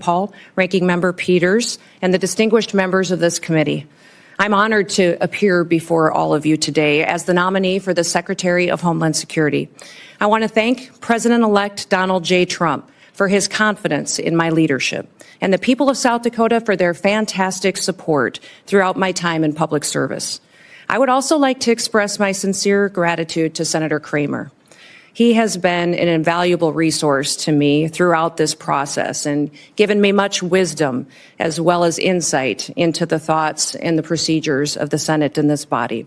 Paul, Ranking Member Peters, and the distinguished members of this committee. I'm honored to appear before all of you today as the nominee for the Secretary of Homeland Security. I want to thank President-elect Donald J. Trump for his confidence in my leadership and the people of South Dakota for their fantastic support throughout my time in public service. I would also like to express my sincere gratitude to Senator Kramer. He has been an invaluable resource to me throughout this process and given me much wisdom as well as insight into the thoughts and the procedures of the Senate and this body.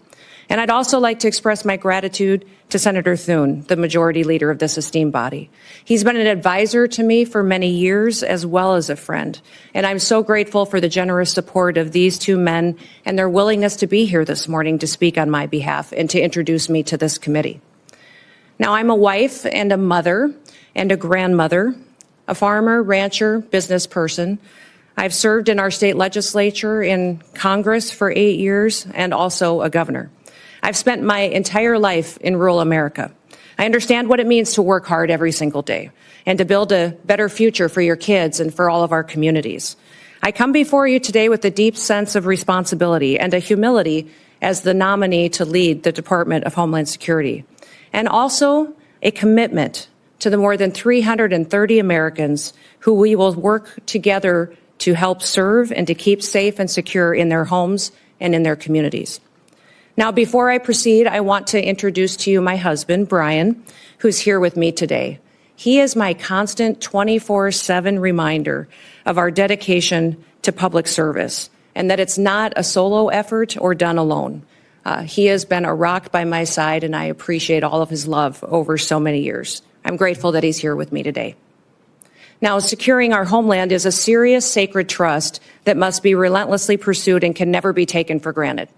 And I'd also like to express my gratitude to Senator Thune, the majority leader of this esteemed body. He's been an advisor to me for many years as well as a friend. And I'm so grateful for the generous support of these two men and their willingness to be here this morning to speak on my behalf and to introduce me to this committee. Now, I'm a wife and a mother and a grandmother, a farmer, rancher, business person. I've served in our state legislature, in Congress for 8 years, and also a governor. I've spent my entire life in rural America. I understand what it means to work hard every single day and to build a better future for your kids and for all of our communities. I come before you today with a deep sense of responsibility and a humility as the nominee to lead the Department of Homeland Security, and also a commitment to the more than 330 Americans who we will work together to help serve and to keep safe and secure in their homes and in their communities. Now, before I proceed, I want to introduce to you my husband, Brian, who's here with me today. He is my constant 24/7 reminder of our dedication to public service and that it's not a solo effort or done alone. He has been a rock by my side, and I appreciate all of his love over so many years. I'm grateful that he's here with me today. Now, securing our homeland is a serious, sacred trust that must be relentlessly pursued and can never be taken for granted.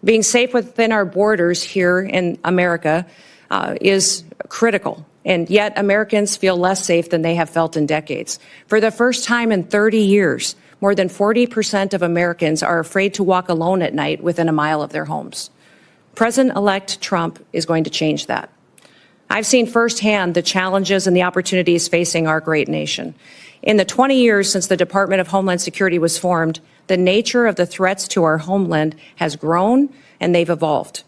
Being safe within our borders here in America is critical, and yet Americans feel less safe than they have felt in decades. For the first time in 30 years, more than 40% of Americans are afraid to walk alone at night within a mile of their homes. President-elect Trump is going to change that. I've seen firsthand the challenges and the opportunities facing our great nation. In the 20 years since the Department of Homeland Security was formed, the nature of the threats to our homeland has grown and they've evolved.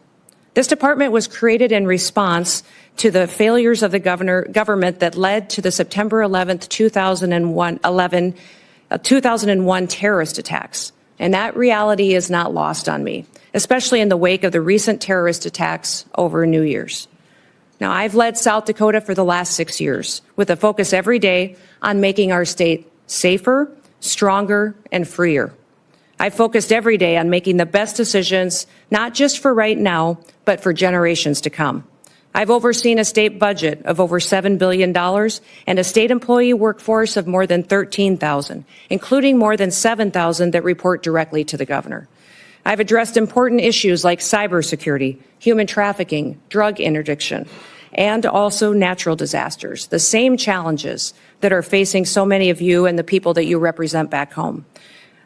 This department was created in response to the failures of the government that led to the September 11th, 2001 terrorist attacks. And that reality is not lost on me, especially in the wake of the recent terrorist attacks over New Year's. Now, I've led South Dakota for the last 6 years with a focus every day on making our state safer, stronger, and freer. I've focused every day on making the best decisions, not just for right now, but for generations to come. I've overseen a state budget of over $7 billion and a state employee workforce of more than 13,000, including more than 7,000 that report directly to the governor. I've addressed important issues like cybersecurity, human trafficking, drug interdiction, and also natural disasters, the same challenges that are facing so many of you and the people that you represent back home.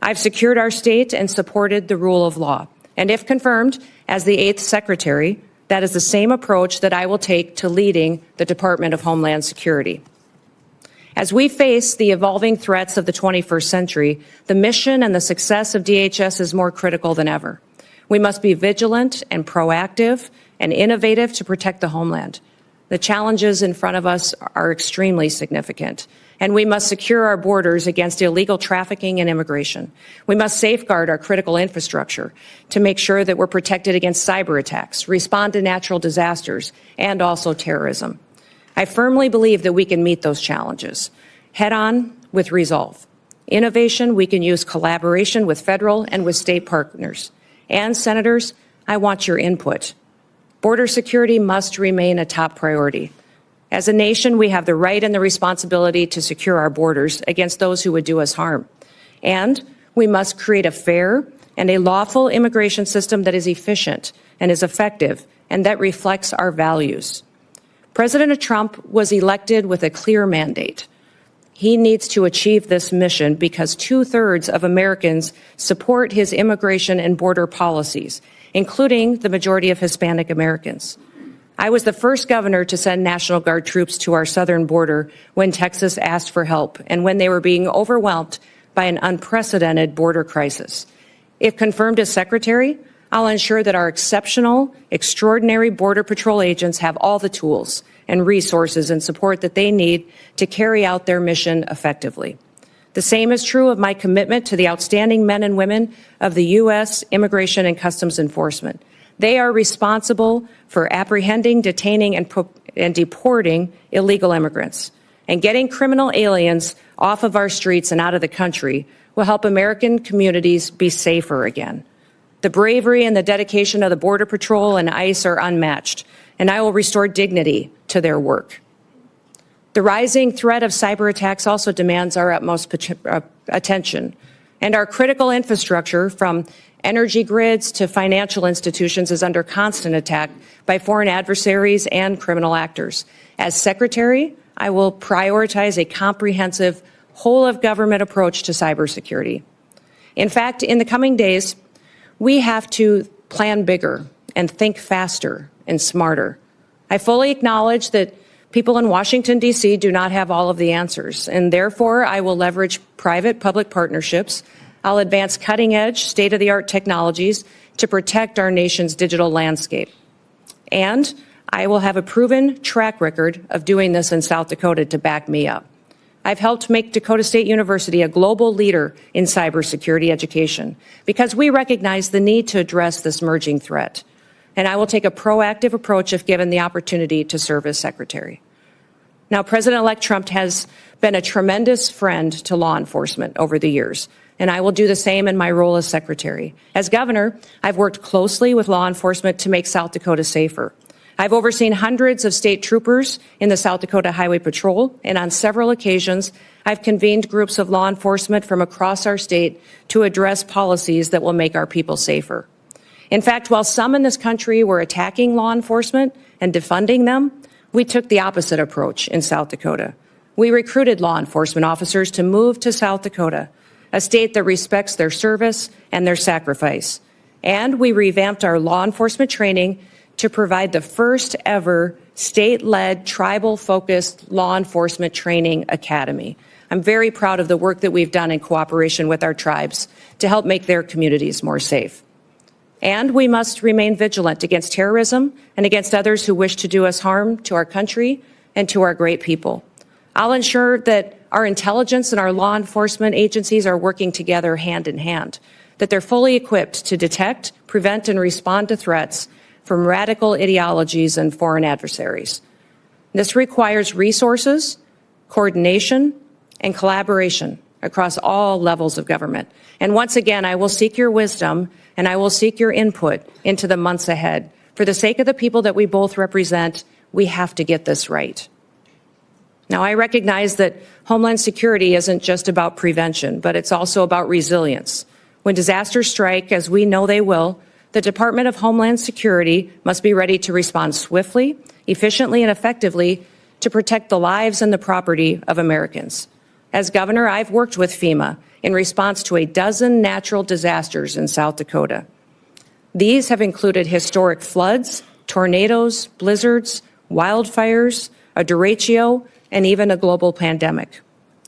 I've secured our state and supported the rule of law. And if confirmed as the 8th Secretary, that is the same approach that I will take to leading the Department of Homeland Security. As we face the evolving threats of the 21st century, the mission and the success of DHS is more critical than ever. We must be vigilant and proactive and innovative to protect the homeland. The challenges in front of us are extremely significant, and we must secure our borders against illegal trafficking and immigration. We must safeguard our critical infrastructure to make sure that we're protected against cyber attacks, respond to natural disasters, and also terrorism. I firmly believe that we can meet those challenges head on with resolve. Innovation, we can use collaboration with federal and with state partners. And senators, I want your input. Border security must remain a top priority. As a nation, we have the right and the responsibility to secure our borders against those who would do us harm. And we must create a fair and a lawful immigration system that is efficient and is effective and that reflects our values. President Trump was elected with a clear mandate. He needs to achieve this mission because 2/3 of Americans support his immigration and border policies, including the majority of Hispanic Americans. I was the first governor to send National Guard troops to our southern border when Texas asked for help and when they were being overwhelmed by an unprecedented border crisis. If confirmed as Secretary, I'll ensure that our exceptional, extraordinary Border Patrol agents have all the tools and resources and support that they need to carry out their mission effectively. The same is true of my commitment to the outstanding men and women of the U.S. Immigration and Customs Enforcement. They are responsible for apprehending, detaining, and deporting illegal immigrants. And getting criminal aliens off of our streets and out of the country will help American communities be safer again. The bravery and the dedication of the Border Patrol and ICE are unmatched, and I will restore dignity to their work. The rising threat of cyber attacks also demands our utmost attention, and our critical infrastructure, from energy grids to financial institutions, is under constant attack by foreign adversaries and criminal actors. As Secretary, I will prioritize a comprehensive, whole-of-government approach to cybersecurity. In fact, in the coming days, we have to plan bigger and think faster and smarter. I fully acknowledge that people in Washington, D.C. do not have all of the answers, and therefore I will leverage private-public partnerships. I'll advance cutting-edge, state-of-the-art technologies to protect our nation's digital landscape. And I will have a proven track record of doing this in South Dakota to back me up. I've helped make Dakota State University a global leader in cybersecurity education because we recognize the need to address this emerging threat. And I will take a proactive approach if given the opportunity to serve as Secretary. Now, President-elect Trump has been a tremendous friend to law enforcement over the years, and I will do the same in my role as Secretary. As Governor, I've worked closely with law enforcement to make South Dakota safer. I've overseen hundreds of state troopers in the South Dakota Highway Patrol, and on several occasions, I've convened groups of law enforcement from across our state to address policies that will make our people safer. In fact, while some in this country were attacking law enforcement and defunding them, we took the opposite approach in South Dakota. We recruited law enforcement officers to move to South Dakota, a state that respects their service and their sacrifice. And we revamped our law enforcement training to provide the first ever state-led, tribal-focused law enforcement training academy. I'm very proud of the work that we've done in cooperation with our tribes to help make their communities more safe. And we must remain vigilant against terrorism and against others who wish to do us harm to our country and to our great people. I'll ensure that our intelligence and our law enforcement agencies are working together hand in hand, that they're fully equipped to detect, prevent, and respond to threats from radical ideologies and foreign adversaries. This requires resources, coordination, and collaboration across all levels of government. And once again, I will seek your wisdom and I will seek your input into the months ahead. For the sake of the people that we both represent, we have to get this right. Now, I recognize that Homeland Security isn't just about prevention, but it's also about resilience. When disasters strike, as we know they will, the Department of Homeland Security must be ready to respond swiftly, efficiently, and effectively to protect the lives and the property of Americans. As governor, I've worked with FEMA in response to a dozen natural disasters in South Dakota. These have included historic floods, tornadoes, blizzards, wildfires, a derecho, and even a global pandemic.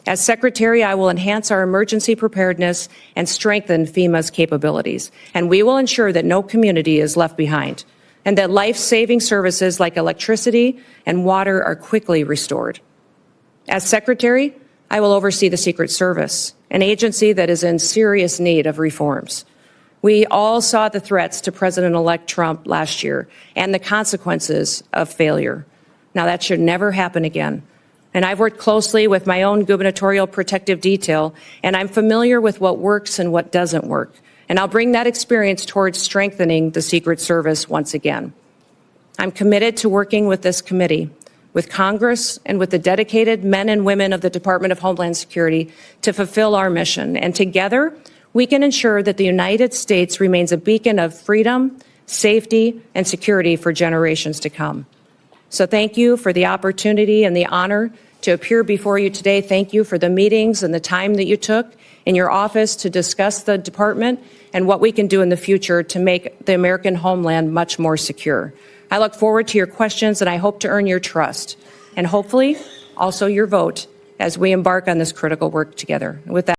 As Secretary, I will enhance our emergency preparedness and strengthen FEMA's capabilities, and we will ensure that no community is left behind and that life-saving services like electricity and water are quickly restored. As Secretary, I will oversee the Secret Service, an agency that is in serious need of reforms. We all saw the threats to President-elect Trump last year and the consequences of failure. Now, that should never happen again. And I've worked closely with my own gubernatorial protective detail, and I'm familiar with what works and what doesn't work. And I'll bring that experience towards strengthening the Secret Service once again. I'm committed to working with this committee, with Congress, and with the dedicated men and women of the Department of Homeland Security to fulfill our mission. And together, we can ensure that the United States remains a beacon of freedom, safety, and security for generations to come. So thank you for the opportunity and the honor to appear before you today. Thank you for the meetings and the time that you took in your office to discuss the department and what we can do in the future to make the American homeland much more secure. I look forward to your questions, and I hope to earn your trust, and hopefully also your vote as we embark on this critical work together. With that,